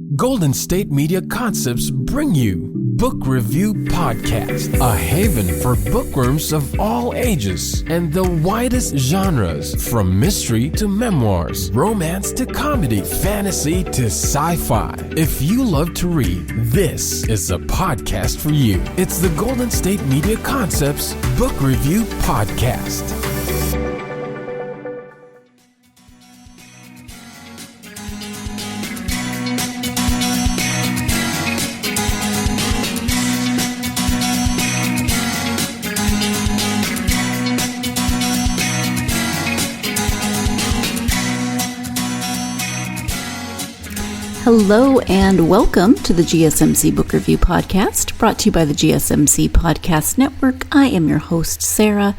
Golden State Media Concepts bring you Book Review Podcast, a haven for bookworms of all ages and the widest genres, from mystery to memoirs, romance to comedy, fantasy to sci-fi. If you love to read, this is a podcast for you. It's the Golden State Media Concepts Book Review Podcast. Hello and welcome to the GSMC Book Review Podcast, brought to you by the GSMC Podcast Network. I am your host, Sarah.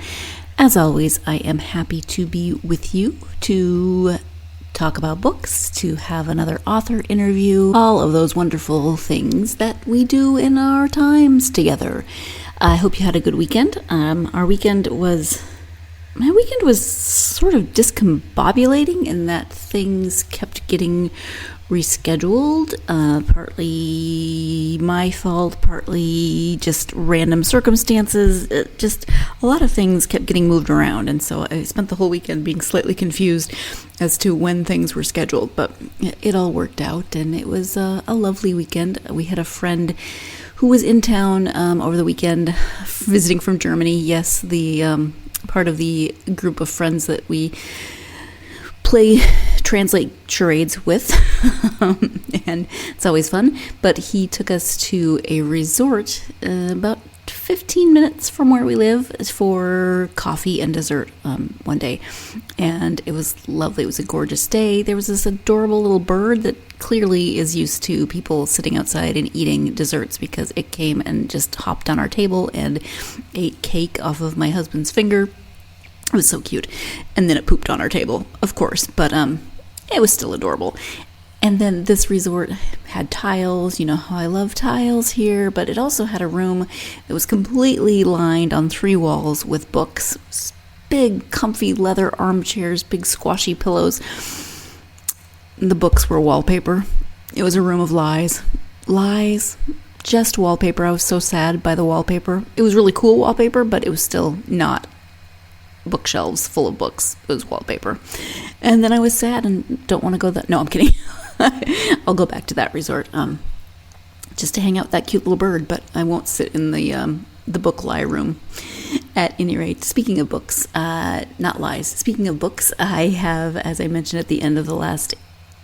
As always, I am happy to be with you to talk about books, to have another author interview, all of those wonderful things that we do in our times together. I hope you had a good weekend. My weekend was sort of discombobulating in that things kept getting rescheduled, partly my fault, partly just random circumstances. Just a lot of things kept getting moved around, and so I spent the whole weekend being slightly confused as to when things were scheduled, but it all worked out, and it was a lovely weekend. We had a friend who was in town over the weekend, visiting from Germany. Yes, the part of the group of friends that we translate charades with, and it's always fun. But he took us to a resort about 15 minutes from where we live for coffee and dessert one day, and it was lovely. It was a gorgeous day. There was this adorable little bird that clearly is used to people sitting outside and eating desserts, because it came and just hopped on our table and ate cake off of my husband's finger. It was so cute. And then it pooped on our table, of course, but it was still adorable. And then this resort had tiles. You know how I love tiles here, but it also had a room that was completely lined on 3 walls with books, big comfy leather armchairs, big squashy pillows. The books were wallpaper. It was a room of lies, just wallpaper. I was so sad by the wallpaper. It was really cool wallpaper, but it was still not bookshelves full of books. It was wallpaper. And then I was sad and don't want to go that. No, I'm kidding. I'll go back to that resort just to hang out with that cute little bird, but I won't sit in the book lie room. At any rate, speaking of books, not lies, speaking of books, I have, as I mentioned at the end of the last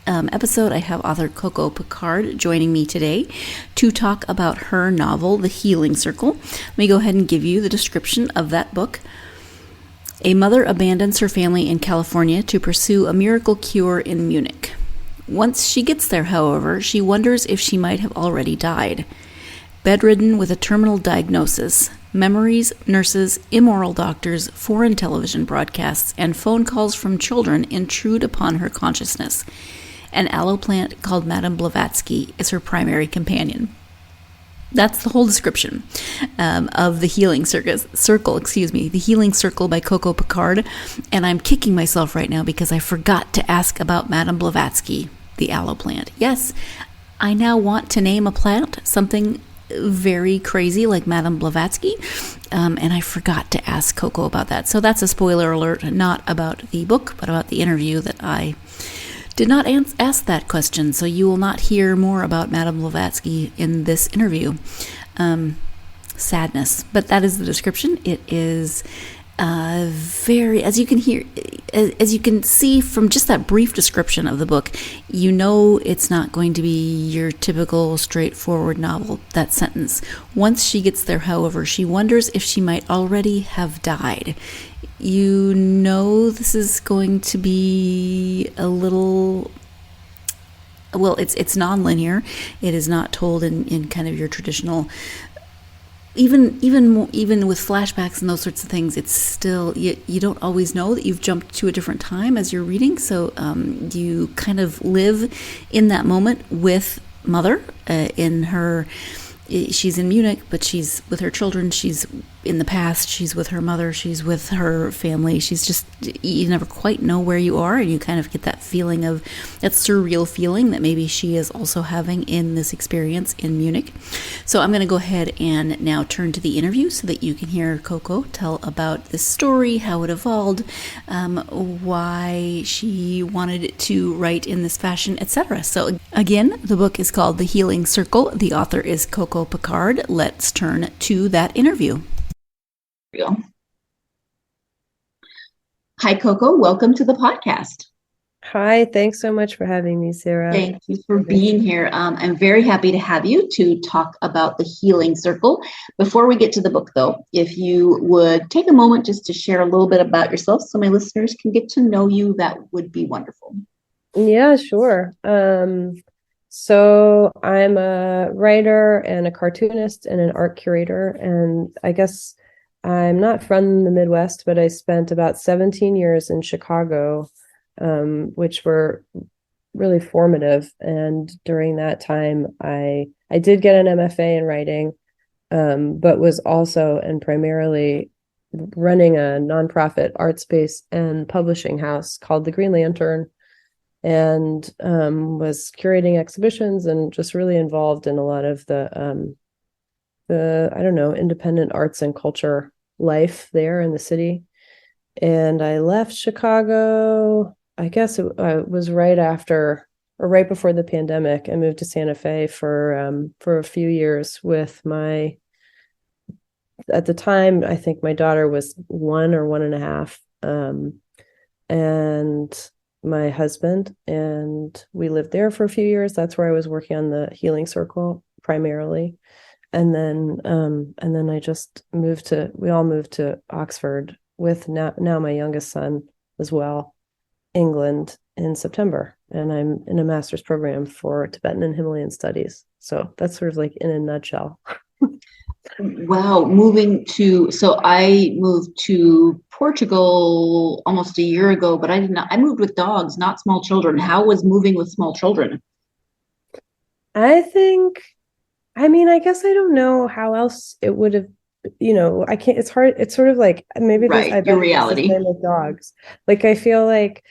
episode, I have author Coco Picard joining me today to talk about her novel, The Healing Circle. Let me go ahead and give you the description of that book. A mother abandons her family in California to pursue a miracle cure in Munich. Once she gets there, however, she wonders if she might have already died. Bedridden with a terminal diagnosis, memories, nurses, immoral doctors, foreign television broadcasts, and phone calls from children intrude upon her consciousness. An aloe plant called Madame Blavatsky is her primary companion. That's the whole description of The Healing Circle, The Healing Circle by Coco Picard. And I'm kicking myself right now because I forgot to ask about Madame Blavatsky, the aloe plant. Yes, I now want to name a plant something very crazy like Madame Blavatsky, and I forgot to ask Coco about that. So that's a spoiler alert, not about the book, but about the interview that I did not ask that question, so you will not hear more about Madame Blavatsky in this interview. Sadness, but that is the description. It is very, as you can see from just that brief description of the book, you know it's not going to be your typical straightforward novel. That sentence. Once she gets there, however, she wonders if she might already have died. You know this is going to be a little, well, it's non-linear. It is not told in kind of your traditional, even with flashbacks and those sorts of things, it's still, you don't always know that you've jumped to a different time as you're reading, so you kind of live in that moment with Mother she's in Munich, but she's with her children. She's in the past, she's with her mother, she's with her family. She's just, you never quite know where you are, and you kind of get that feeling of, that surreal feeling that maybe she is also having in this experience in Munich. So I'm going to go ahead and now turn to the interview so that you can hear Coco tell about this story, how it evolved, why she wanted to write in this fashion, etc. So again, the book is called The Healing Circle. The author is Coco Picard. Let's turn to that interview. Hi, Coco. Welcome to the podcast. Hi, thanks so much for having me, Sarah. Thank you for being here. I'm very happy to have you to talk about The Healing Circle. Before we get to the book, though, if you would take a moment just to share a little bit about yourself so my listeners can get to know you, that would be wonderful. Yeah, sure. So I'm a writer and a cartoonist and an art curator, and I guess I'm not from the Midwest, but I spent about 17 years in Chicago, which were really formative. And during that time, I did get an MFA in writing, but was also and primarily running a nonprofit art space and publishing house called the Green Lantern, and was curating exhibitions and just really involved in a lot of the I don't know, independent arts and culture life there in the city. And I left Chicago, I guess it was right after or right before the pandemic. I moved to Santa Fe for a few years with at the time, I think my daughter was 1 or 1.5, and my husband, and we lived there for a few years. That's where I was working on the Healing Circle primarily. And then we all moved to Oxford with now my youngest son as well, England, in September. And I'm in a master's program for Tibetan and Himalayan studies. So that's sort of like in a nutshell. Wow. So I moved to Portugal almost a year ago, but I moved with dogs, not small children. How was moving with small children? I guess I don't know how else it would have, I can't, it's hard. It's sort of like, maybe right, I bet your reality with dogs. Like, I feel like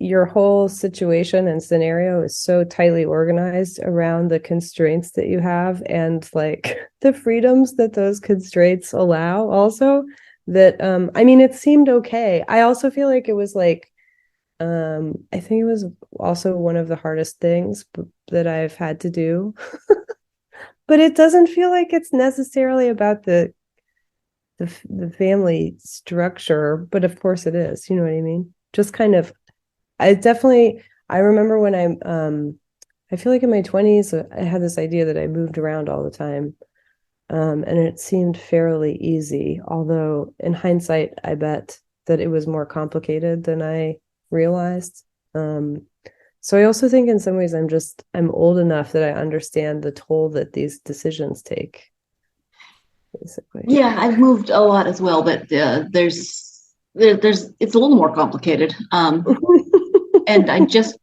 your whole situation and scenario is so tightly organized around the constraints that you have and like the freedoms that those constraints allow also, that it seemed okay. I also feel like it was like I think it was also one of the hardest things that I've had to do. But it doesn't feel like it's necessarily about the family structure, but of course it is, you know what I mean? Just kind of, I remember when I feel like in my 20s, I had this idea that I moved around all the time. And it seemed fairly easy, although in hindsight, I bet that it was more complicated than I realized. So I also think in some ways I'm old enough that I understand the toll that these decisions take, basically. Yeah, I've moved a lot as well, but it's a little more complicated. And I just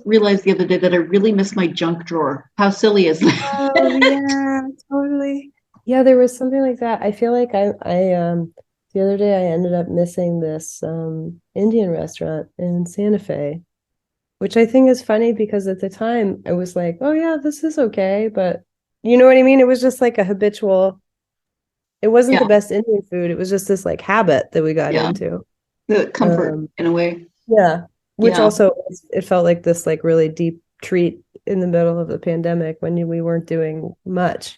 realized the other day that I really miss my junk drawer. How silly is that? Oh yeah, totally. Yeah, there was something like that. I feel like I the other day I ended up missing this Indian restaurant in Santa Fe, which I think is funny because at the time I was like, oh yeah, this is okay, but you know what I mean? It was just like a habitual, it wasn't the best Indian food. It was just this like habit that we got into. The comfort in a way. Yeah. Which also, it felt like this like really deep treat in the middle of the pandemic when we weren't doing much,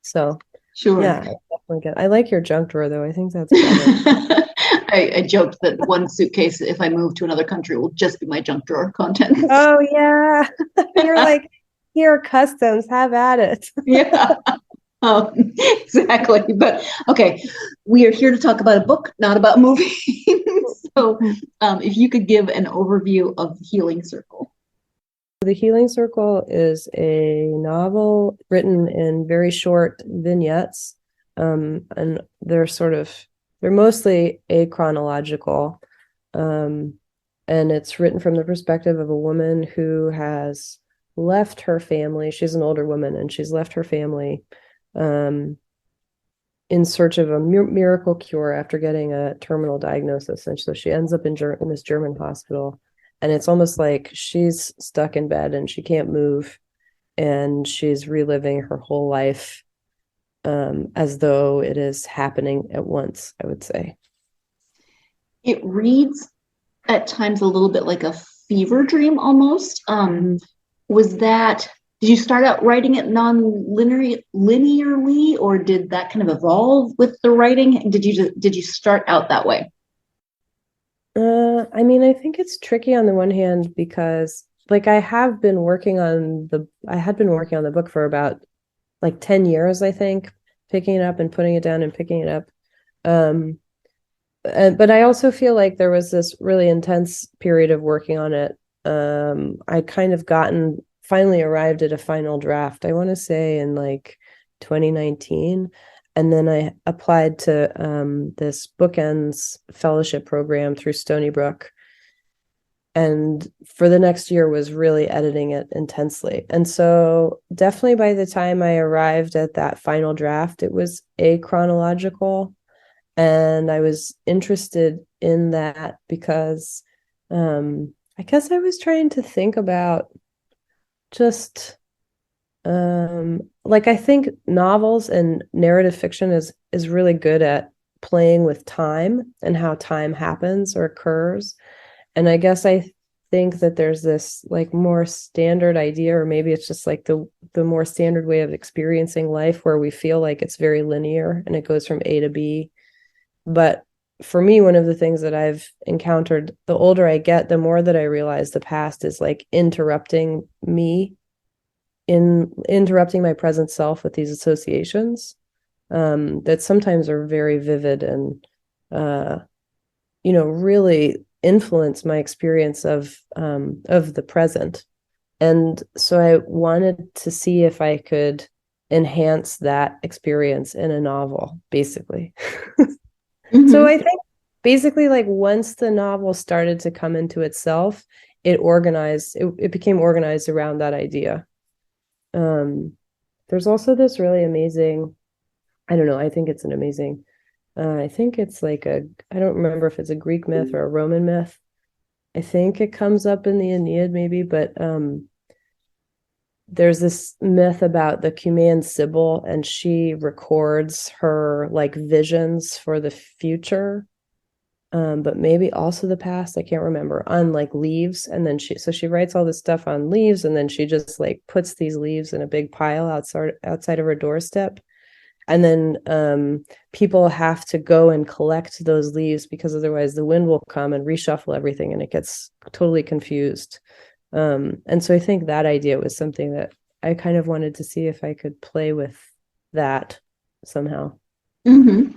So sure. Yeah, I definitely get it. I like your junk drawer though. I think that's better. I joked that one suitcase, if I move to another country, will just be my junk drawer contents. Oh yeah. You're like, here, customs, have at it. Yeah. Exactly. But okay, we are here to talk about a book, not about moving. So if you could give an overview of The Healing Circle. The Healing Circle is a novel written in very short vignettes, and they're mostly achronological, and it's written from the perspective of a woman who has left her family. She's an older woman, and she's left her family in search of a miracle cure after getting a terminal diagnosis. And so she ends up in this German hospital. And it's almost like she's stuck in bed and she can't move. And she's reliving her whole life as though it is happening at once, I would say. It reads at times a little bit like a fever dream almost. Did you start out writing it linearly, or did that kind of evolve with the writing? Did you start out that way? I mean, I think it's tricky on the one hand because like I had been working on the book for about like 10 years, I think, picking it up and putting it down and picking it up. But I also feel like there was this really intense period of working on it. I kind of finally arrived at a final draft, I want to say in like 2019. And then I applied to this Bookends fellowship program through Stony Brook. And for the next year was really editing it intensely. And so definitely by the time I arrived at that final draft, it was achronological. And I was interested in that because I guess I was trying to think about just like I think novels and narrative fiction is really good at playing with time and how time happens or occurs. And I guess I think that there's this like more standard idea, or maybe it's just like the more standard way of experiencing life where we feel like it's very linear and it goes from A to B. But for me, one of the things that I've encountered, the older I get, the more that I realize the past is like interrupting my present self with these associations that sometimes are very vivid and really influence my experience of the present. And so I wanted to see if I could enhance that experience in a novel, basically. Mm-hmm. So I think basically like once the novel started to come into itself, it became organized around that idea. There's also this really amazing, I don't know, I think it's an amazing, I think it's like I don't remember if it's a Greek myth or a Roman myth. I think it comes up in the Aeneid maybe, but there's this myth about the Cumaean Sibyl, and she records her like visions for the future, but maybe also the past, I can't remember, on like leaves. And then she writes all this stuff on leaves, and then she just like puts these leaves in a big pile outside of her doorstep. And then people have to go and collect those leaves because otherwise the wind will come and reshuffle everything and it gets totally confused. And so I think that idea was something that I kind of wanted to see if I could play with that somehow. Mm-hmm.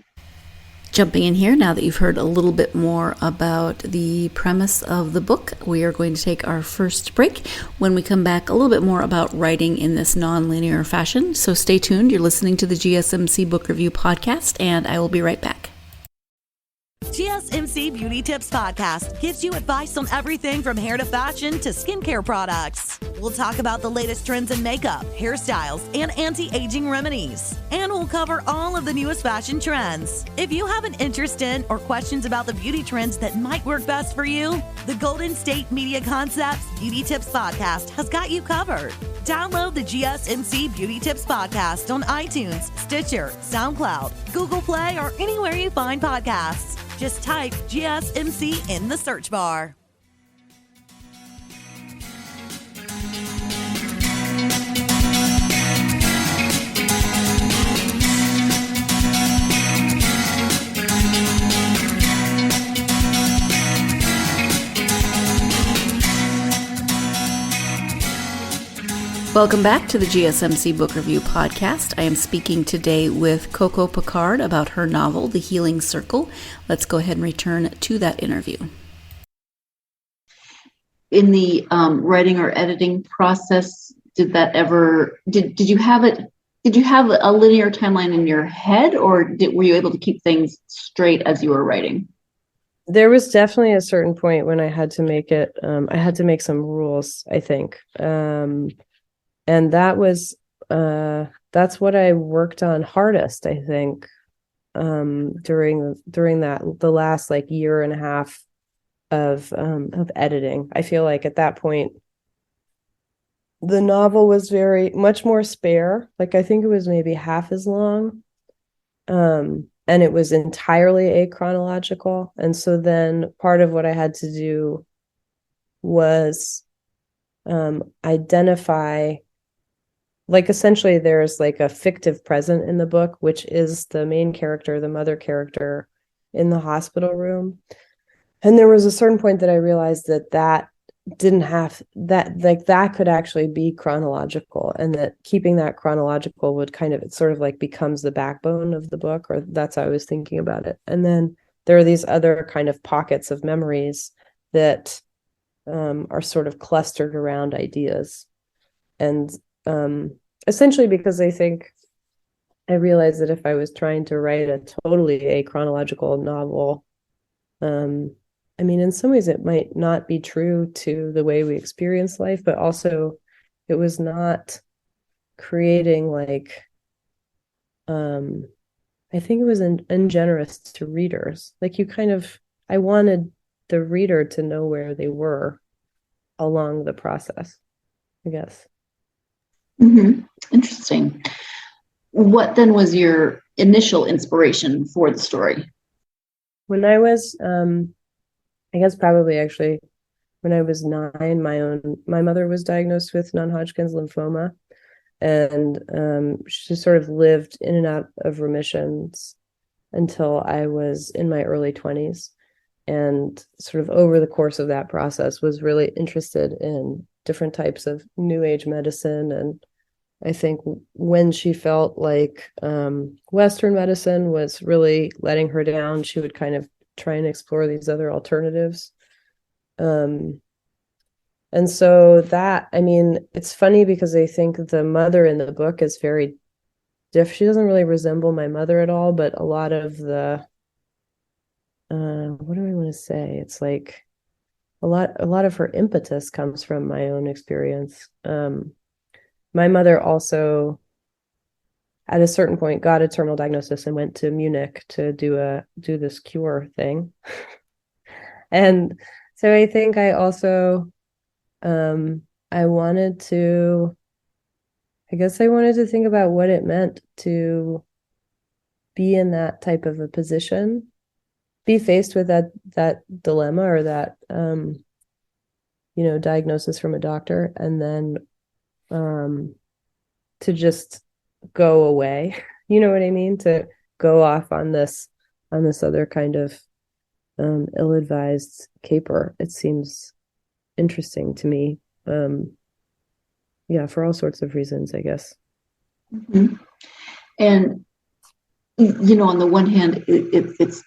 Jumping in here, now that you've heard a little bit more about the premise of the book, we are going to take our first break. When we come back, a little bit more about writing in this non-linear fashion. So stay tuned. You're listening to the GSMC Book Review Podcast, and I will be right back. GSMC Beauty Tips Podcast gives you advice on everything from hair to fashion to skincare products. We'll talk about the latest trends in makeup, hairstyles, and anti-aging remedies. And we'll cover all of the newest fashion trends. If you have an interest in or questions about the beauty trends that might work best for you, the Golden State Media Concepts Beauty Tips Podcast has got you covered. Download the GSMC Beauty Tips Podcast on iTunes, Stitcher, SoundCloud, Google Play, or anywhere you find podcasts. Just type GSMC in the search bar. Welcome back to the GSMC Book Review Podcast. I am speaking today with Coco Picard about her novel, The Healing Circle. Let's go ahead and return to that interview. In the writing or editing process, did you have a linear timeline in your head, or were you able to keep things straight as you were writing? There was definitely a certain point when I had to make it, I had to make some rules, I think. And that was, that's what I worked on hardest, I think. during the last like year and a half of editing. I feel like at that point the novel was very much more spare. Like I think it was maybe half as long. And it was entirely achronological. And so then part of what I had to do was identify, like essentially there's like a fictive present in the book, which is the main character, the mother character in the hospital room. And there was a certain point that I realized that didn't have that, like that could actually be chronological, and that keeping that chronological would kind of, it sort of like becomes the backbone of the book, or that's how I was thinking about it. And then there are these other kind of pockets of memories that are sort of clustered around ideas. And essentially because I think I realized that if I was trying to write a totally achronological novel, I mean, in some ways it might not be true to the way we experience life, but also it was not creating like, I think it was ungenerous to readers. Like I wanted the reader to know where they were along the process, I guess. Mm-hmm. Interesting. What then was your initial inspiration for the story? When I was, I guess probably actually when I was 9, my mother was diagnosed with non-Hodgkin's lymphoma, and she sort of lived in and out of remissions until I was in my early 20s. And sort of over the course of that process was really interested in different types of new age medicine. And I think when she felt like Western medicine was really letting her down, she would kind of try and explore these other alternatives. And so that, I mean, it's funny because I think the mother in the book is very she doesn't really resemble my mother at all, but a lot of the, what do I want to say? It's like a lot of her impetus comes from my own experience. My mother also, at a certain point, got a terminal diagnosis and went to Munich to do this cure thing. And so I think I also, I wanted to think about what it meant to be in that type of a position, be faced with that dilemma or that, diagnosis from a doctor, and then to just go away, you know what I mean? To go off on this other kind of ill-advised caper. It seems interesting to me. For all sorts of reasons, I guess. Mm-hmm. And on the one hand, it's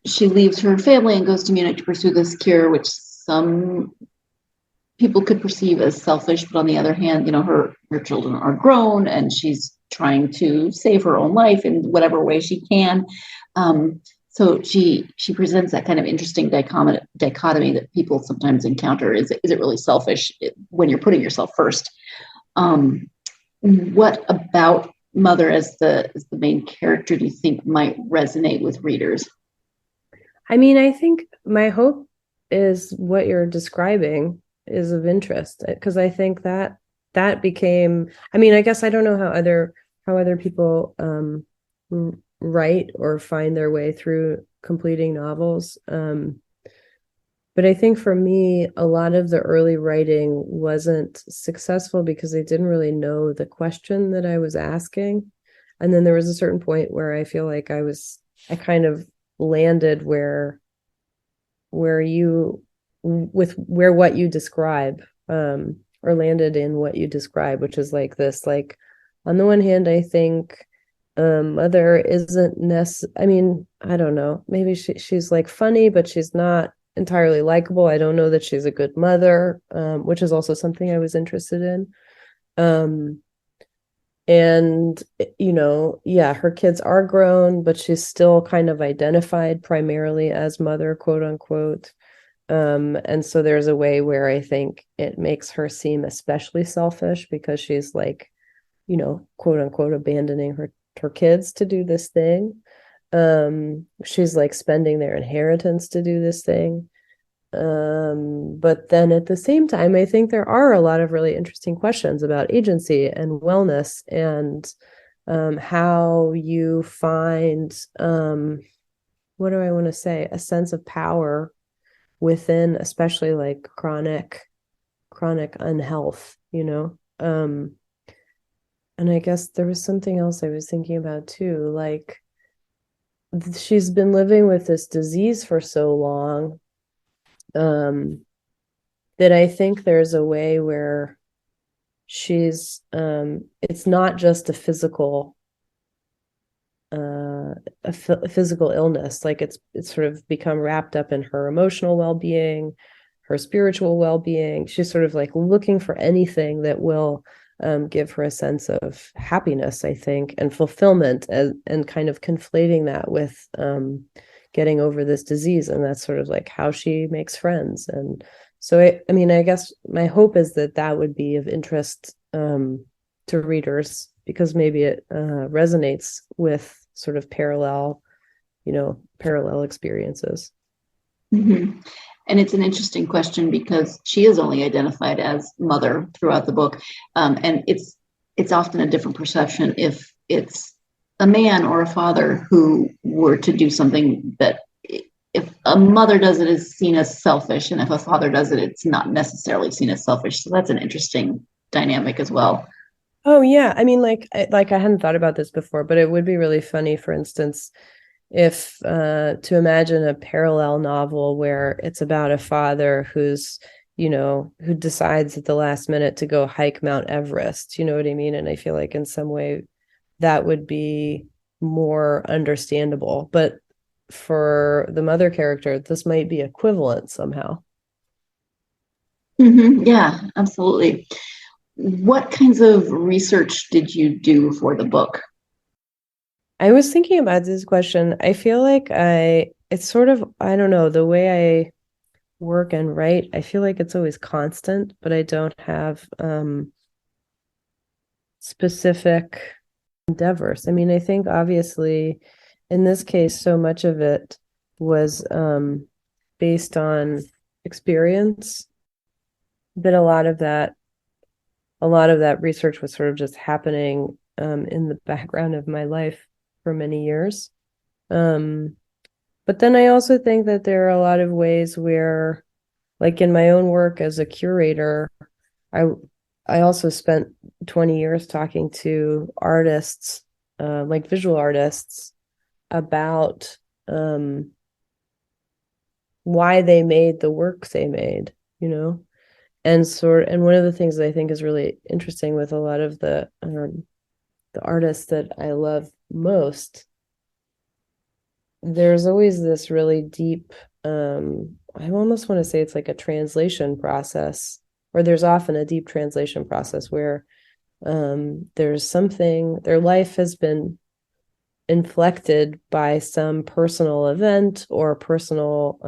she leaves her family and goes to Munich to pursue this cure, which some people could perceive as selfish, but on the other hand, her children are grown and she's trying to save her own life in whatever way she can. So she presents that kind of interesting dichotomy that people sometimes encounter. Is it really selfish when you're putting yourself first? What about Mother as the main character do you think might resonate with readers? I mean, I think my hope is what you're describing is of interest, because I think that became, I mean, I guess I don't know how other people write or find their way through completing novels. But I think for me, a lot of the early writing wasn't successful because I didn't really know the question that I was asking. And then there was a certain point where I feel like I kind of landed where what you describe, or landed in what you describe, which is like this, like, on the one hand, I think Mother isn't I mean, I don't know, maybe she's like funny, but she's not entirely likable. I don't know that she's a good mother, which is also something I was interested in. And her kids are grown, but she's still kind of identified primarily as mother, quote unquote. And so there's a way where I think it makes her seem especially selfish because she's like, quote unquote, abandoning her kids to do this thing. She's like spending their inheritance to do this thing. But then at the same time, I think there are a lot of really interesting questions about agency and wellness and how you find, what do I want to say, a sense of power within, especially like chronic unhealth, you know? And I guess there was something else I was thinking about too, like she's been living with this disease for so long, that I think there's a way where she's, it's not just a physical physical illness, like it's sort of become wrapped up in her emotional well-being, her spiritual well-being. She's sort of like looking for anything that will give her a sense of happiness, I think, and fulfillment, and kind of conflating that with getting over this disease. And that's sort of like how she makes friends. And so I mean, I guess my hope is that that would be of interest to readers, because maybe it resonates with sort of parallel experiences. Mm-hmm. And it's an interesting question because she is only identified as mother throughout the book. And it's often a different perception if it's a man or a father who were to do something that, if a mother does it, is seen as selfish, and if a father does it, it's not necessarily seen as selfish. So that's an interesting dynamic as well. Oh yeah, I mean, like I hadn't thought about this before, but it would be really funny, for instance, if to imagine a parallel novel where it's about a father who decides at the last minute to go hike Mount Everest. You know what I mean? And I feel like in some way that would be more understandable. But for the mother character, this might be equivalent somehow. Mm-hmm. Yeah, absolutely. What kinds of research did you do for the book? I was thinking about this question. I feel like it's sort of, I don't know, the way I work and write, I feel like it's always constant, but I don't have specific endeavors. I mean, I think obviously in this case, so much of it was based on experience, but a lot of that research was sort of just happening in the background of my life for many years. But then I also think that there are a lot of ways where, like in my own work as a curator, I also spent 20 years talking to artists, like visual artists, about why they made the work they made, you know? And one of the things that I think is really interesting with a lot of the artists that I love most, there's always this really deep, I almost want to say it's like a translation process, or there's often a deep translation process where there's something, their life has been inflected by some personal event or personal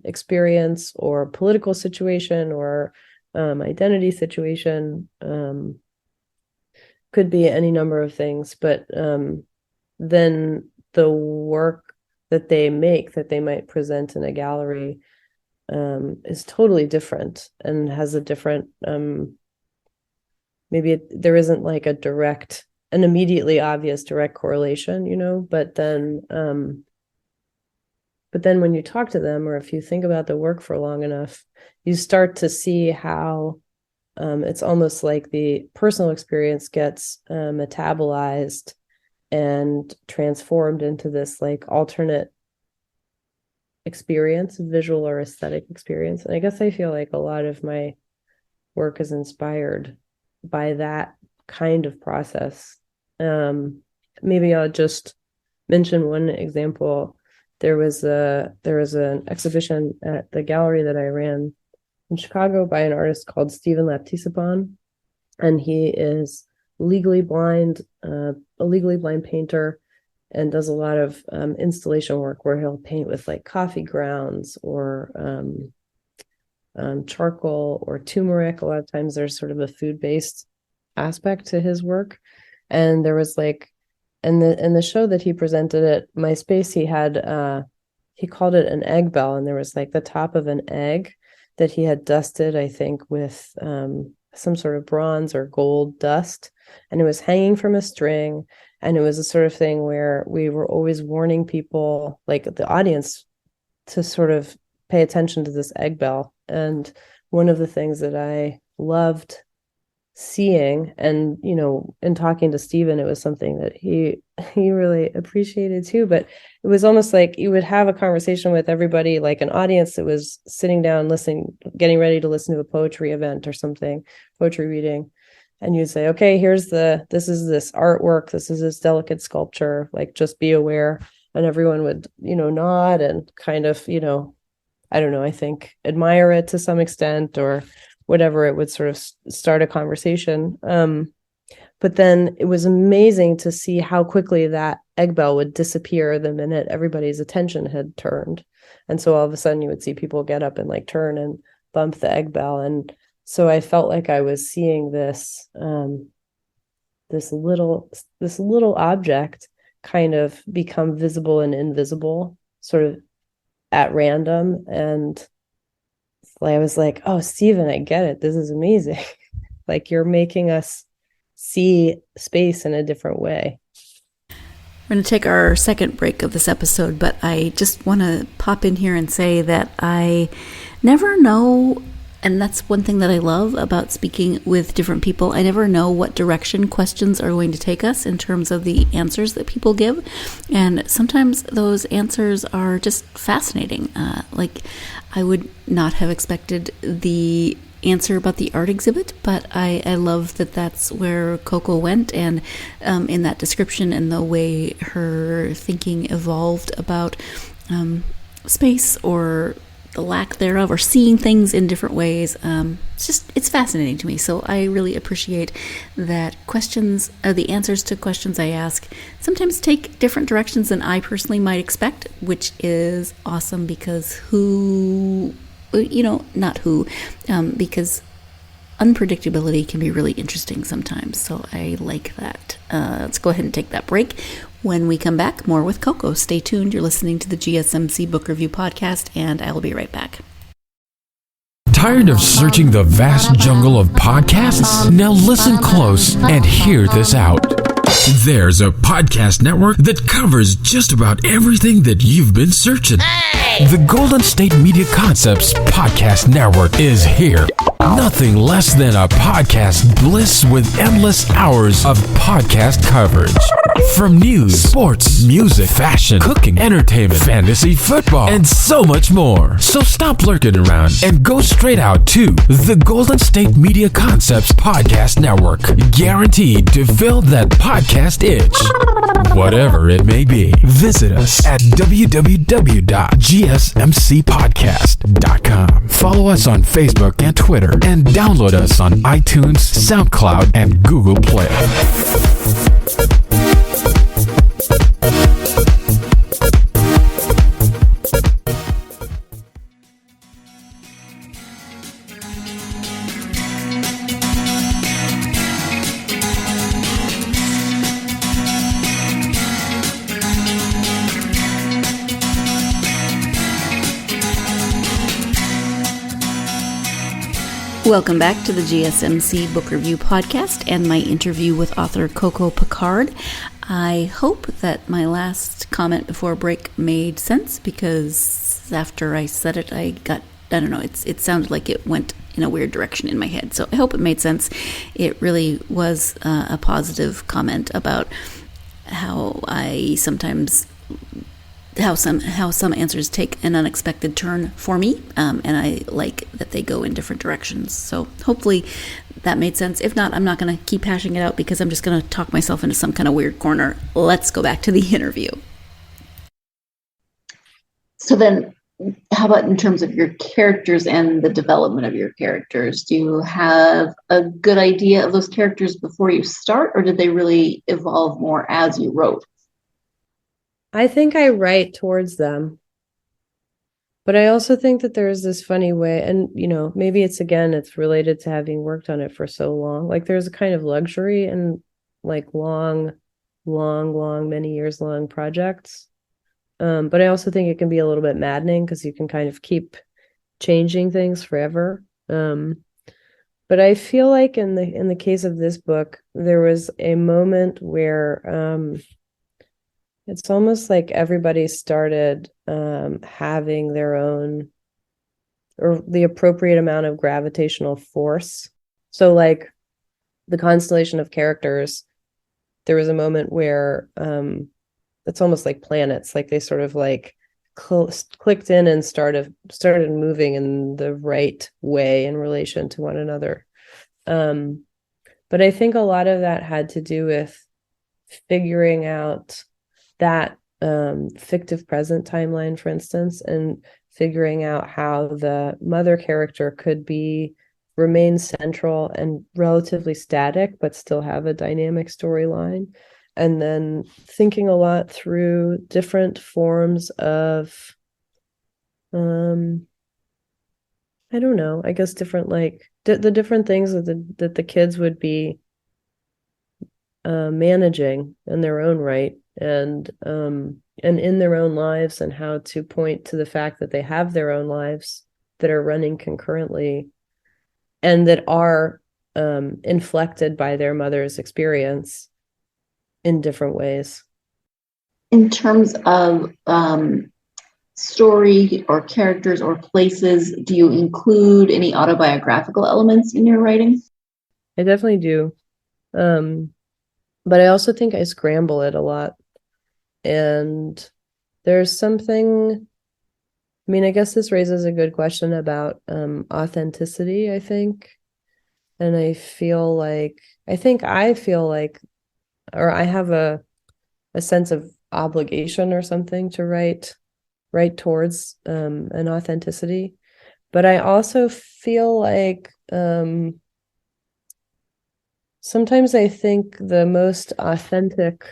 experience or political situation or identity situation. Could be any number of things, but then the work that they make, that they might present in a gallery, is totally different and has a different, there isn't like an immediately obvious direct correlation, you know, but then when you talk to them, or if you think about the work for long enough, you start to see how it's almost like the personal experience gets metabolized and transformed into this like alternate experience, visual or aesthetic experience. And I guess I feel like a lot of my work is inspired by that kind of process. Maybe I'll just mention one example. There was an exhibition at the gallery that I ran in Chicago by an artist called Stephen Laptissapon, and he is a legally blind painter, and does a lot of installation work where he'll paint with like coffee grounds or charcoal or turmeric. A lot of times there's sort of a food-based aspect to his work. And there was like and the show that he presented at MySpace, he had he called it an egg bell, and there was like the top of an egg that he had dusted, I think, with some sort of bronze or gold dust, and it was hanging from a string. And it was a sort of thing where we were always warning people, like the audience, to sort of pay attention to this egg bell. And one of the things that I loved seeing, and in talking to Stephen, it was something that he really appreciated too. But it was almost like you would have a conversation with everybody, like an audience that was sitting down listening, getting ready to listen to a poetry event or something, poetry reading. And you'd say, okay, this is this artwork, this is this delicate sculpture, like, just be aware. And everyone would, nod and kind of, I don't know, I think admire it to some extent or whatever. It would sort of start a conversation. But then it was amazing to see how quickly that egg bell would disappear the minute everybody's attention had turned. And so all of a sudden you would see people get up and like turn and bump the egg bell. And so I felt like I was seeing this little object kind of become visible and invisible, sort of at random. And I was like, oh, Stephen, I get it. This is amazing. Like, you're making us see space in a different way. We're going to take our second break of this episode, but I just want to pop in here and say that I never know. And that's one thing that I love about speaking with different people. I never know what direction questions are going to take us in terms of the answers that people give. And sometimes those answers are just fascinating. Like, I would not have expected the answer about the art exhibit, but I love that that's where Coco went, and in that description and the way her thinking evolved about space or the lack thereof, or seeing things in different ways. It's fascinating to me. So I really appreciate that the answers to questions I ask sometimes take different directions than I personally might expect, which is awesome, because because unpredictability can be really interesting sometimes. So I like that. Let's go ahead and take that break. When we come back, more with Coco. Stay tuned. You're listening to the GSMC Book Review Podcast, and I will be right back. Tired of searching the vast jungle of podcasts? Now listen close and hear this out. There's a podcast network that covers just about everything that you've been searching. The Golden State Media Concepts Podcast Network is here. Nothing less than a podcast bliss with endless hours of podcast coverage. From news, sports, music, fashion, cooking, entertainment, fantasy, football, and so much more. So stop lurking around and go straight out to the Golden State Media Concepts Podcast Network. Guaranteed to fill that podcast itch. Whatever it may be. Visit us at www.gsmcpodcast.com. Follow us on Facebook and Twitter, and download us on iTunes, SoundCloud, and Google Play. Welcome back to the GSMC Book Review Podcast and my interview with author Coco Picard. I hope that my last comment before break made sense, because after I said it, I don't know, it sounded like it went in a weird direction in my head. So I hope it made sense. It really was a positive comment about how some answers take an unexpected turn for me, and I like that they go in different directions. So hopefully that made sense. If not, I'm not going to keep hashing it out, because I'm just going to talk myself into some kind of weird corner. Let's go back to the interview. So then, how about in terms of your characters and the development of your characters? Do you have a good idea of those characters before you start, or did they really evolve more as you wrote? I think I write towards them, but I also think that there is this funny way, and maybe it's related to having worked on it for so long. Like, there's a kind of luxury in like long long, many years long projects. But I also think it can be a little bit maddening because you can kind of keep changing things forever. But I feel like in the case of this book, there was a moment where it's almost like everybody started having their own, or the appropriate amount of gravitational force. So like the constellation of characters, there was a moment where it's almost like planets, like they sort of like clicked in and started moving in the right way in relation to one another. But I think a lot of that had to do with figuring out that fictive present timeline, for instance, and figuring out how the mother character could remain central and relatively static, but still have a dynamic storyline. And then thinking a lot through different forms of, I don't know, I guess different, like the different things that the kids would be managing in their own right, and in their own lives, and how to point to the fact that they have their own lives that are running concurrently and that are inflected by their mother's experience in different ways. In terms of story or characters or places, do you include any autobiographical elements in your writing? I definitely do. But I also think I scramble it a lot. And there's something, I mean, I guess this raises a good question about authenticity, I think. And I feel like, or I have a sense of obligation or something to write towards an authenticity. But I also feel like sometimes I think the most authentic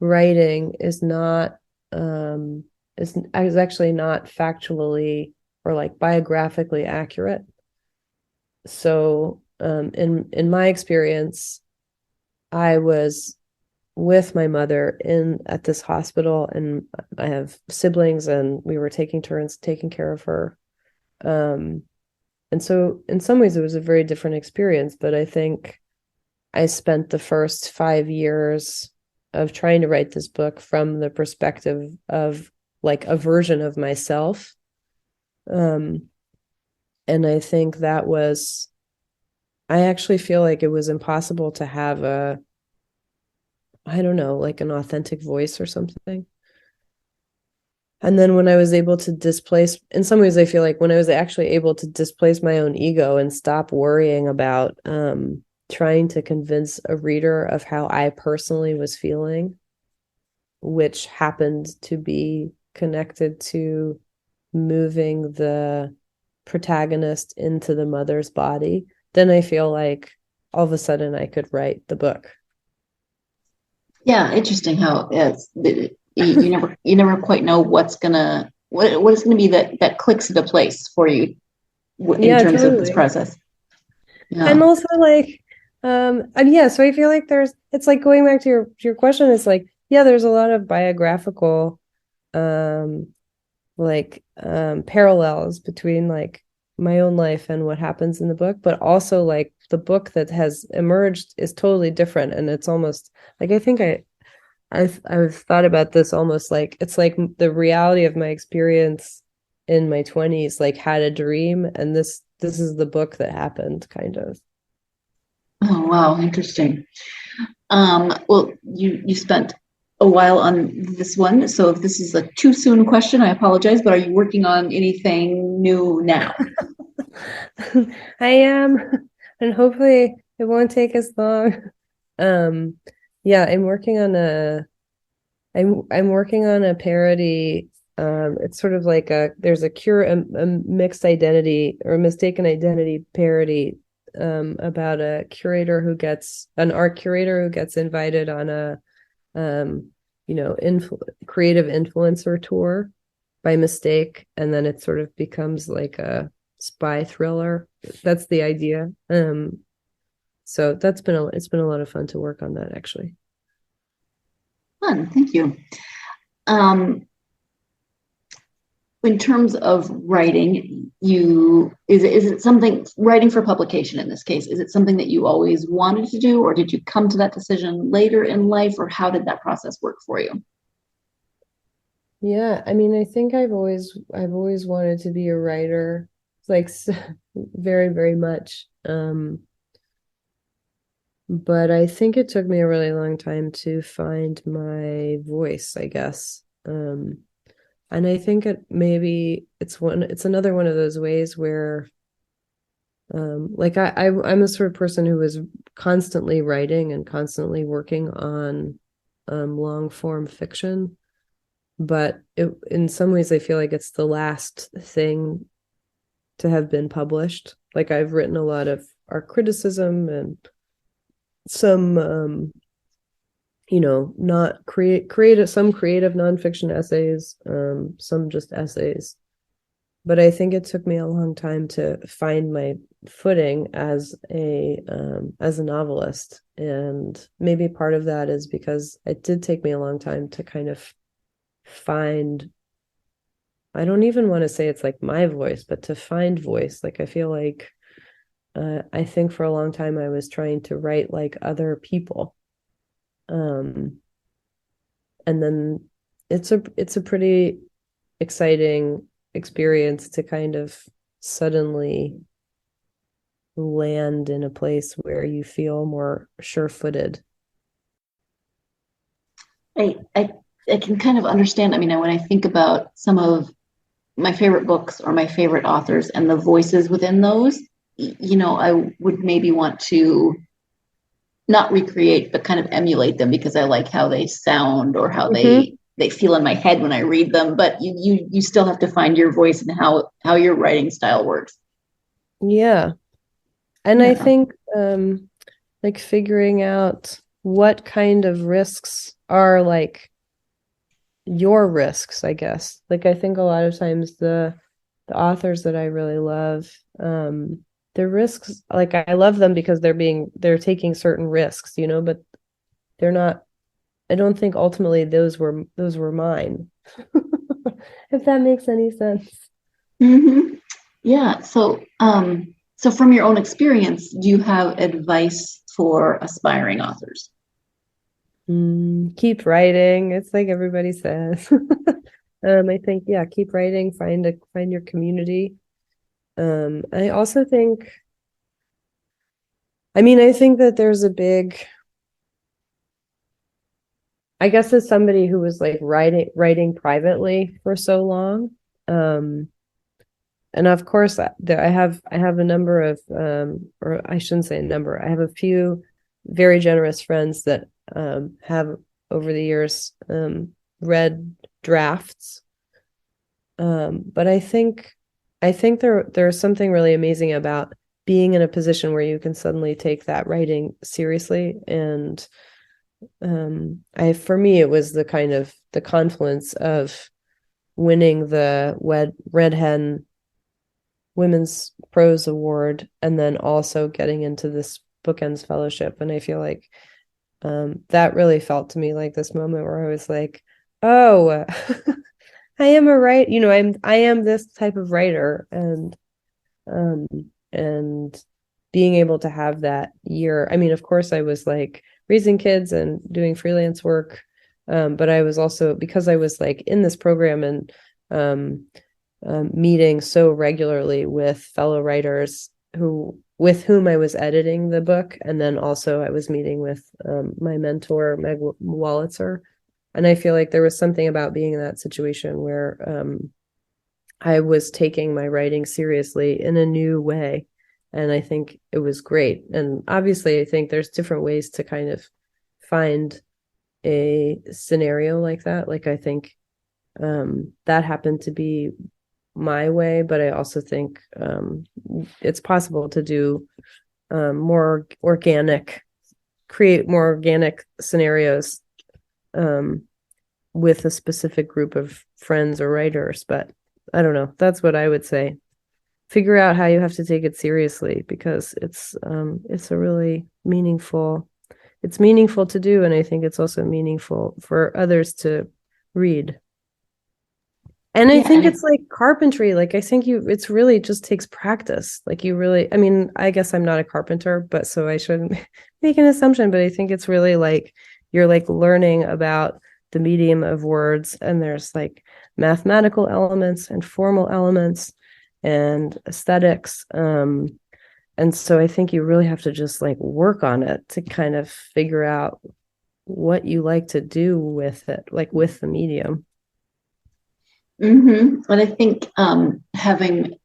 writing is actually not factually or like biographically accurate. So in my experience, I was with my mother at this hospital, and I have siblings, and we were taking turns taking care of her. And so in some ways it was a very different experience, but I think I spent the first 5 years of trying to write this book from the perspective of like a version of myself. And I think I actually feel like it was impossible to have I don't know, like an authentic voice or something. And then when I was able to in some ways, I feel like when I was actually able to displace my own ego and stop worrying about trying to convince a reader of how I personally was feeling, which happened to be connected to moving the protagonist into the mother's body, then I feel like all of a sudden I could write the book. Yeah, interesting how you never quite know what is gonna be that clicks into place for you in terms of this process. Yeah. I'm also like, and yeah, so I feel like it's like going back to your question, it's like, yeah, there's a lot of biographical parallels between like my own life and what happens in the book, but also like the book that has emerged is totally different. And it's almost like, I think I've thought about this almost like it's like the reality of my experience in my 20s, like had a dream, and this is the book that happened, kind of. Oh wow, interesting. Well, you spent a while on this one, so if this is a too soon question, I apologize, but are you working on anything new now? I am, and hopefully it won't take as long. Yeah, I'm working on a parody. It's sort of like there's a mixed identity or mistaken identity parody about an art curator who gets invited on a creative influencer tour by mistake, and then it sort of becomes like a spy thriller. That's the idea. So it's been a lot of fun to work on that, actually. Fun. Thank you. In terms of writing, is it something, writing for publication in this case, is it something that you always wanted to do, or did you come to that decision later in life, or how did that process work for you? Yeah, I mean, I think I've always wanted to be a writer, like very, very much. But I think it took me a really long time to find my voice, I guess. And I think it's another one of those ways where like I'm the sort of person who was constantly writing and constantly working on long form fiction, but in some ways I feel like it's the last thing to have been published. Like I've written a lot of art criticism and some not creative some creative nonfiction essays, some just essays. But I think it took me a long time to find my footing as a novelist. And maybe part of that is because it did take me a long time to kind of find, I don't even want to say it's like my voice, but to find voice. Like I feel like I think for a long time I was trying to write like other people. And then it's a pretty exciting experience to kind of suddenly land in a place where you feel more sure-footed. I can kind of understand. I mean, when I think about some of my favorite books or my favorite authors and the voices within those, I would maybe want to not recreate, but kind of emulate them because I like how they sound or how they feel in my head when I read them. But you still have to find your voice and how your writing style works. Yeah. And I think like figuring out what kind of risks are like your risks, I guess. Like I think a lot of times the authors that I really love, the risks, like I love them because they're taking certain risks, but they're not, I don't think ultimately those were mine. If that makes any sense. Mm-hmm. Yeah. So from your own experience, do you have advice for aspiring authors? Keep writing. It's like everybody says. I think, yeah, keep writing, find your community. I also think, I think that there's a big, I guess as somebody who was like writing privately for so long, and of course I have a number of, or I shouldn't say a number, I have a few very generous friends that have over the years read drafts. But I think there's something really amazing about being in a position where you can suddenly take that writing seriously. And for me, it was the kind of the confluence of winning the Red Hen Women's Prose Award and then also getting into this Bookends Fellowship. And I feel like that really felt to me like this moment where I was like, oh, I am a writer, I am this type of writer, and being able to have that year. I mean, of course I was like raising kids and doing freelance work. But I was also, because I was like in this program and meeting so regularly with fellow writers with whom I was editing the book. And then also I was meeting with my mentor, Meg Wolitzer. And I feel like there was something about being in that situation where I was taking my writing seriously in a new way. And I think it was great. And obviously, I think there's different ways to kind of find a scenario like that. Like, I think that happened to be my way, but I also think it's possible to do create more organic scenarios with a specific group of friends or writers. But I don't know. That's what I would say. Figure out how you have to take it seriously, because it's a really meaningful it's meaningful to do, and I think it's also meaningful for others to read. And I think it's like carpentry. Like, I think it's really just takes practice. Like, you really, I mean, I guess I'm not a carpenter, but so I shouldn't make an assumption, but I think it's really like you're like learning about the medium of words, and there's like mathematical elements and formal elements and aesthetics. And so I think you really have to just like work on it to kind of figure out what you like to do with it, like with the medium. And I think having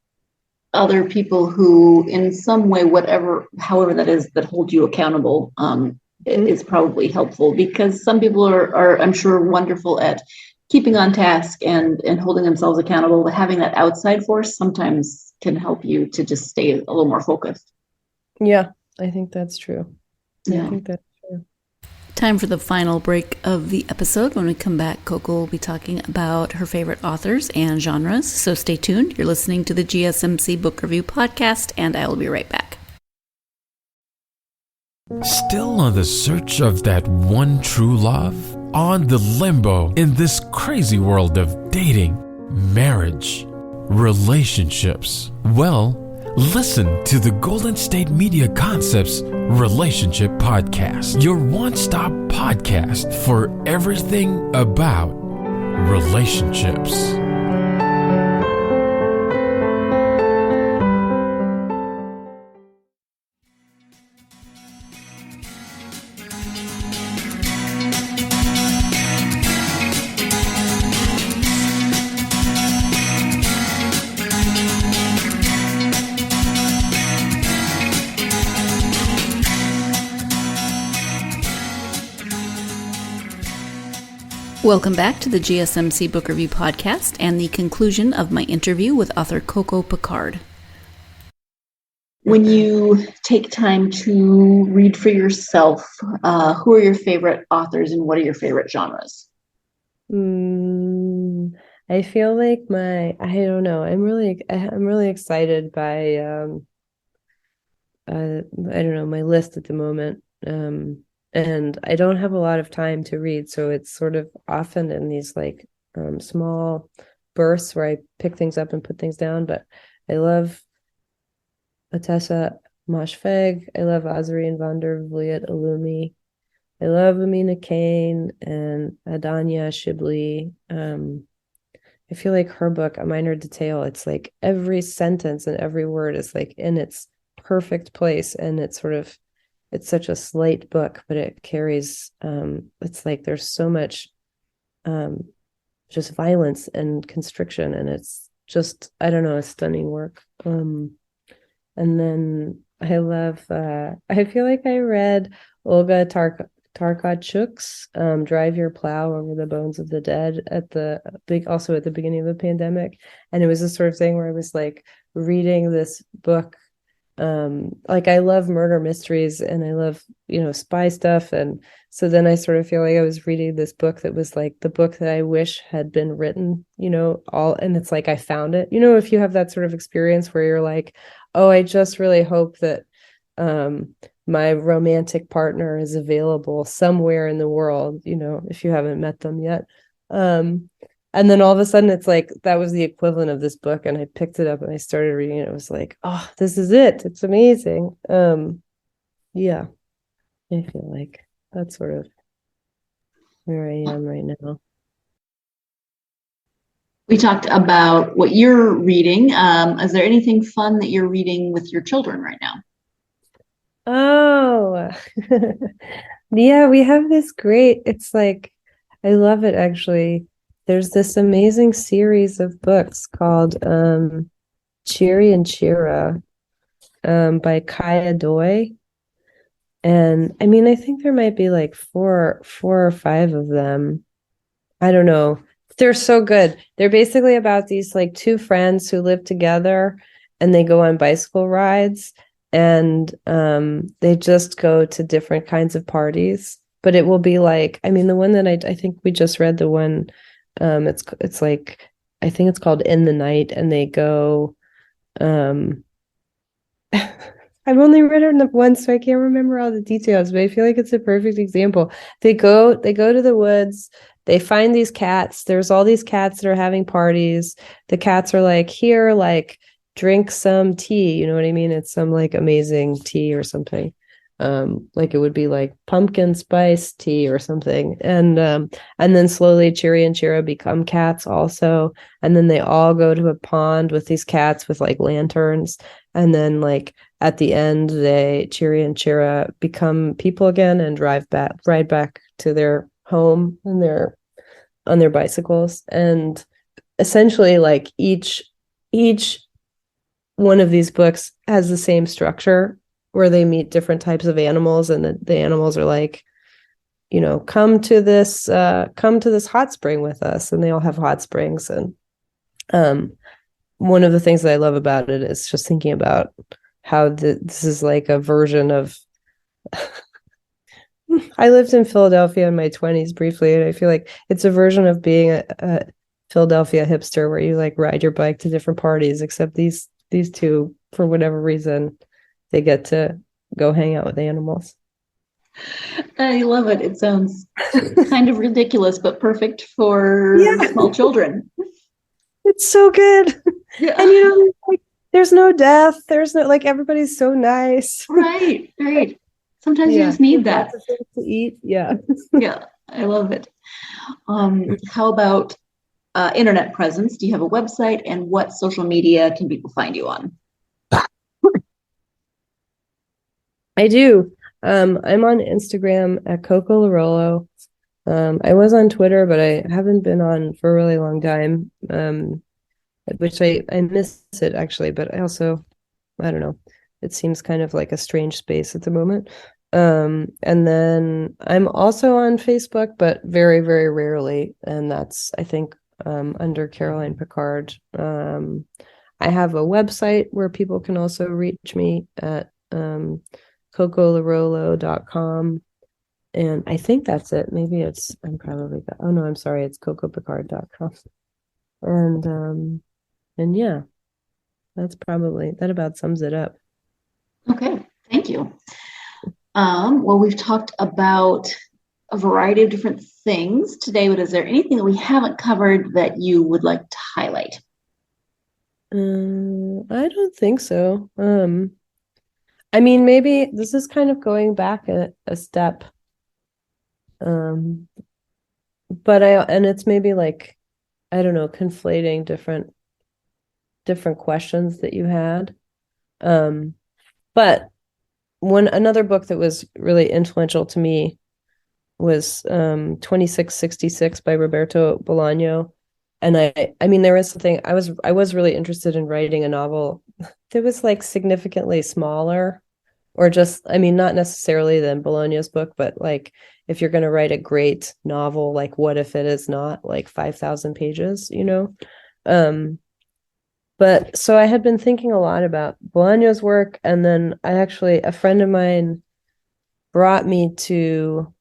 other people who, in some way, however that is, that hold you accountable, is probably helpful, because some people are, I'm sure, wonderful at keeping on task and holding themselves accountable, but having that outside force sometimes can help you to just stay a little more focused. Yeah, I think that's true. Yeah. I think that's true. Time for the final break of the episode. When we come back, Coco will be talking about her favorite authors and genres. So stay tuned. You're listening to the GSMC Book Review Podcast, and I will be right back. Still on the search of that one true love? On the limbo in this crazy world of dating, marriage, relationships? Well, listen to the Golden State Media Concepts Relationship Podcast, your one-stop podcast for everything about relationships. Welcome back to the GSMC Book Review Podcast and the conclusion of my interview with author Coco Picard. When you take time to read for yourself, who are your favorite authors and what are your favorite genres? I feel like I don't know. I'm really excited by I don't know, my list at the moment. And I don't have a lot of time to read, so it's sort of often in these like small bursts where I pick things up and put things down. But I love Atessa Moshfegh. I love Azarine van der Vliet Alumi. I love Amina Kane and Adanya Shibli. I feel like her book, A Minor Detail, it's like every sentence and every word is like in its perfect place, and it's such a slight book, but it carries, it's like there's so much just violence and constriction, and it's just, I don't know, a stunning work. And then I feel like I read Olga Tarkachuk's Drive Your Plow Over the Bones of the Dead also at the beginning of the pandemic. And it was the sort of thing where I was like reading this book. Like, I love murder mysteries and I love, spy stuff. And so then I sort of feel like I was reading this book that was like the book that I wish had been written, and it's like I found it. If you have that sort of experience where you're like, oh, I just really hope that my romantic partner is available somewhere in the world, if you haven't met them yet. And then all of a sudden it's like, that was the equivalent of this book. And I picked it up and I started reading it. It was like, oh, this is it. It's amazing. Yeah, I feel like that's sort of where I am right now. We talked about what you're reading. Is there anything fun that you're reading with your children right now? Oh, yeah, we have this great, it's like, I love it actually. There's this amazing series of books called Cheery and Cheera by Kaya Doi. And I mean, I think there might be like four or five of them. I don't know. They're so good. They're basically about these like two friends who live together and they go on bicycle rides, and they just go to different kinds of parties. But it will be like, I mean, the one that I think we just read, the one, it's like, I think it's called In the Night, and they go, I I've only read it once, so I can't remember all the details, but I feel like it's a perfect example. They go to the woods, they find these cats. There's all these cats that are having parties. The cats are like, here, like, drink some tea. You know what I mean? It's some like amazing tea or something. Like it would be like pumpkin spice tea or something. And then slowly Cheery and Chira become cats also. And then they all go to a pond with these cats with like lanterns. And then like at the end, Cheery and Chira become people again and ride back to their home and on their bicycles. And essentially like each one of these books has the same structure where they meet different types of animals, and the animals are like, come to this hot spring with us, and they all have hot springs. And one of the things that I love about it is just thinking about how this is like a version of I lived in Philadelphia in my 20s briefly, and I feel like it's a version of being a Philadelphia hipster where you like ride your bike to different parties, except these two, for whatever reason, they get to go hang out with animals. I love it. It sounds kind of ridiculous, but perfect for small children. It's so good. Yeah. And like, there's no death. There's no, like, everybody's so nice. Right. Sometimes you just need that. Lots of things to eat. Yeah. Yeah, I love it. How about internet presence? Do you have a website, and what social media can people find you on? I do. I'm on Instagram at Coco Larolo. I was on Twitter, but I haven't been on for a really long time. Which I miss it actually, but I don't know. It seems kind of like a strange space at the moment. And then I'm also on Facebook, but very, very rarely. And that's, I think, under Caroline Picard. I have a website where people can also reach me at cocolarolo.com. And I think that's it. Maybe it's cocopicard.com. And yeah, that about sums it up. Okay, thank you. Well, we've talked about a variety of different things today, but is there anything that we haven't covered that you would like to highlight? I don't think so. I mean, maybe this is kind of going back a step. But it's maybe like, I don't know, conflating different questions that you had. But another book that was really influential to me was 2666 by Roberto Bolaño. And I mean, there was something, I was really interested in writing a novel that was like significantly smaller, or just, I mean, not necessarily than Bolaño's book, but like, if you're going to write a great novel, like, what if it is not like 5,000 pages, But so I had been thinking a lot about Bolaño's work, and then a friend of mine brought me to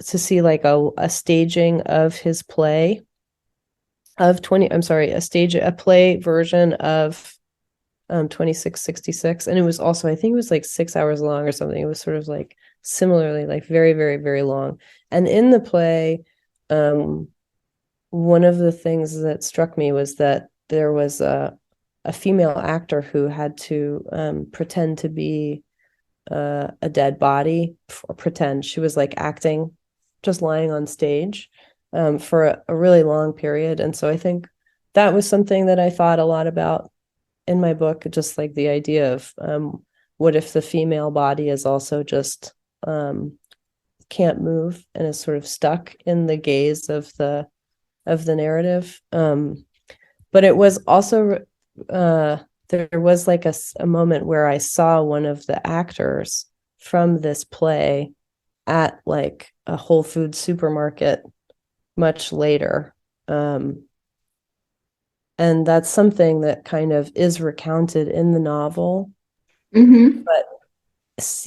see like a staging of his play of a play version of 2666, and it was also, I think it was like 6 hours long or something. It was sort of like similarly like very, very, very long. And in the play, one of the things that struck me was that there was a female actor who had to pretend to be a dead body, or pretend she was like acting, just lying on stage for a really long period. And so I think that was something that I thought a lot about in my book, just like the idea of what if the female body is also just can't move and is sort of stuck in the gaze of the narrative. But it was also there was like a moment where I saw one of the actors from this play at like a Whole Foods supermarket much later. And that's something that kind of is recounted in the novel. Mm-hmm. But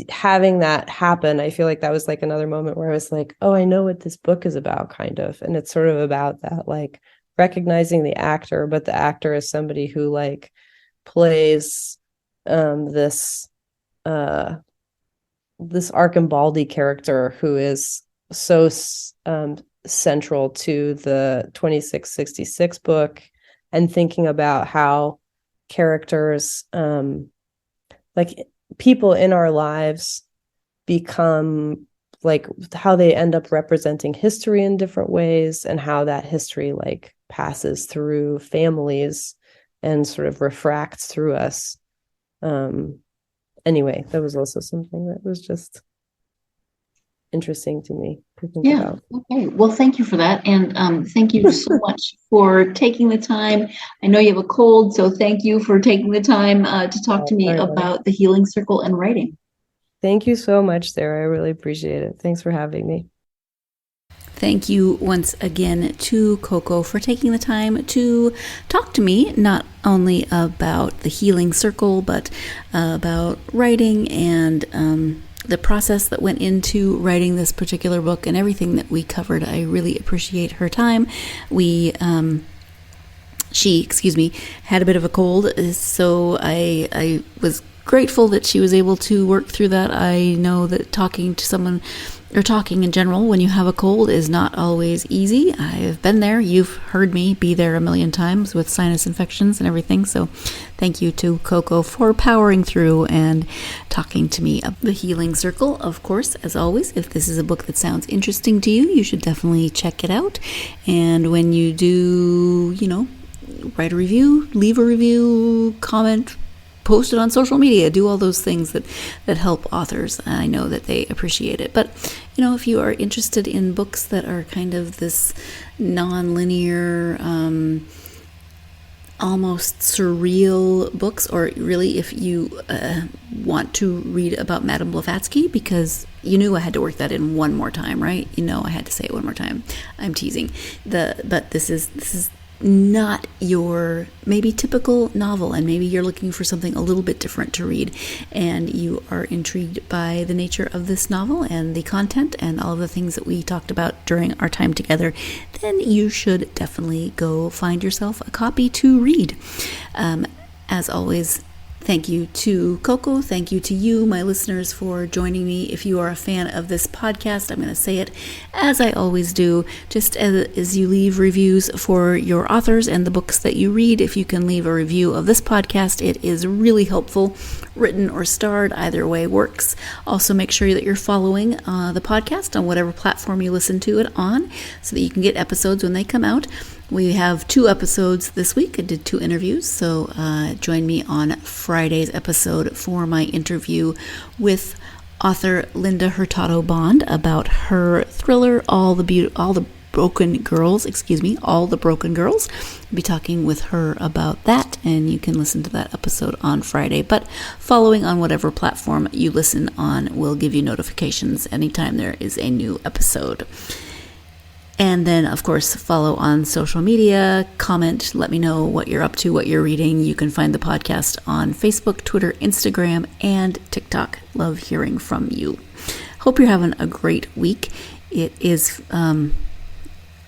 having that happen, I feel like that was like another moment where I was like, oh, I know what this book is about, kind of. And it's sort of about that, like, recognizing the actor, but the actor is somebody who like plays this this Archambaldi character who is so central to the 2666 book, and thinking about how characters, like people in our lives, become like how they end up representing history in different ways, and how that history like passes through families and sort of refracts through us. Anyway, that was also something that was just interesting to me to think about. Okay. Well, thank you for that. And thank you so much for taking the time. I know you have a cold, so thank you for taking the time to talk to me about the Healing Circle and writing. Thank you so much, Sarah. I really appreciate it. Thanks for having me. Thank you once again to Coco for taking the time to talk to me, not only about the Healing Circle, but about writing and the process that went into writing this particular book and everything that we covered. I really appreciate her time. She had a bit of a cold, so I was grateful that she was able to work through that. I know that talking to someone, or talking in general when you have a cold, is not always easy. I have been there. You've heard me be there a million times with sinus infections and everything. So thank you to Coco for powering through and talking to me about the Healing Circle. Of course, as always, if this is a book that sounds interesting to you, you should definitely check it out. And when you do, write a review, leave a review, comment, post it on social media, do all those things that help authors. I know that they appreciate it. But, if you are interested in books that are kind of this non-linear, almost surreal books, or really if you want to read about Madame Blavatsky, because you knew I had to work that in one more time, right? I had to say it one more time. I'm teasing. But this is not your maybe typical novel, and maybe you're looking for something a little bit different to read, and you are intrigued by the nature of this novel and the content and all of the things that we talked about during our time together, then you should definitely go find yourself a copy to read. As always, thank you to Coco. Thank you to you, my listeners, for joining me. If you are a fan of this podcast, I'm going to say it as I always do, just as you leave reviews for your authors and the books that you read. If you can leave a review of this podcast, it is really helpful. Written or starred, either way works. Also, make sure that you're following the podcast on whatever platform you listen to it on, so that you can get episodes when they come out. We have 2 episodes this week. I did 2 interviews, so join me on Friday's episode for my interview with author Linda Hurtado Bond about her thriller, All the Broken Girls. I'll be talking with her about that, and you can listen to that episode on Friday. But following on whatever platform you listen on will give you notifications anytime there is a new episode. And then, of course, follow on social media, comment, let me know what you're up to, what you're reading. You can find the podcast on Facebook, Twitter, Instagram, and TikTok. Love hearing from you. Hope you're having a great week. It is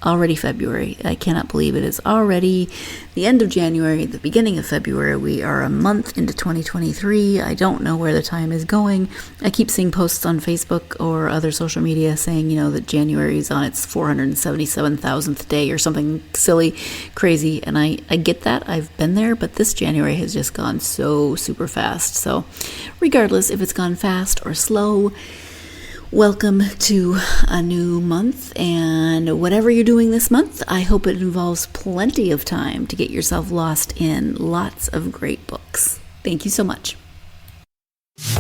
already February. I cannot believe it is already the end of January, the beginning of February. We are a month into 2023. I don't know where the time is going. I keep seeing posts on Facebook or other social media saying, that January is on its 477,000th day or something silly, crazy. And I get that. I've been there, but this January has just gone so super fast. So regardless if it's gone fast or slow, welcome to a new month, and whatever you're doing this month, I hope it involves plenty of time to get yourself lost in lots of great books. Thank you so much.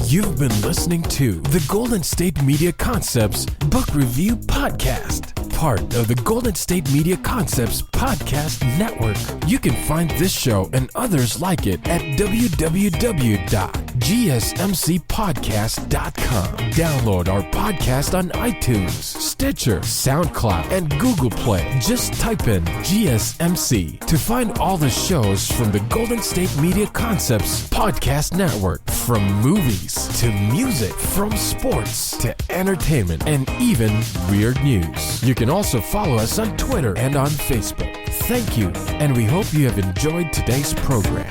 You've been listening to the Golden State Media Concepts Book Review Podcast, part of the Golden State Media Concepts Podcast Network. You can find this show and others like it at www.gsmcpodcast.com. Download our podcast on iTunes, Stitcher, SoundCloud, and Google Play. Just type in GSMC to find all the shows from the Golden State Media Concepts Podcast Network, from movies to music, from sports to entertainment, and even weird news. You can also follow us on Twitter and on Facebook. Thank you, and we hope you have enjoyed today's program.